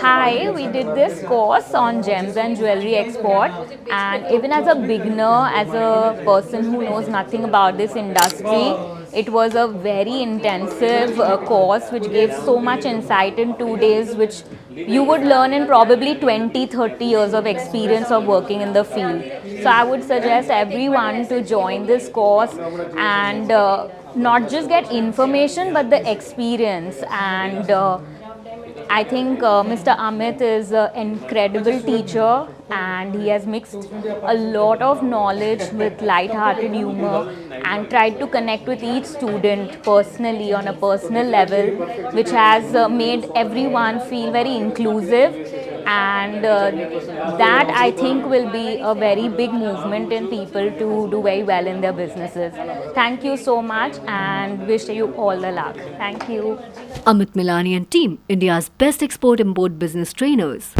Hi, we did this course on gems and jewelry export, and even as a beginner, as a person who knows nothing about this industry, it was a very intensive course which gave so much insight in 2 days, which you would learn in probably 20, 30 years of experience of working in the field. So I would suggest everyone to join this course and not just get information but the experience. And I think Mr. Amit is an incredible teacher, and he has mixed a lot of knowledge with light-hearted humor and tried to connect with each student personally on a personal level, which has made everyone feel very inclusive. And that I think will be a very big movement in people to do very well in their businesses. Thank you so much and wish you all the luck. Thank you. Amit, Mulani and team, India's best export-import business trainers.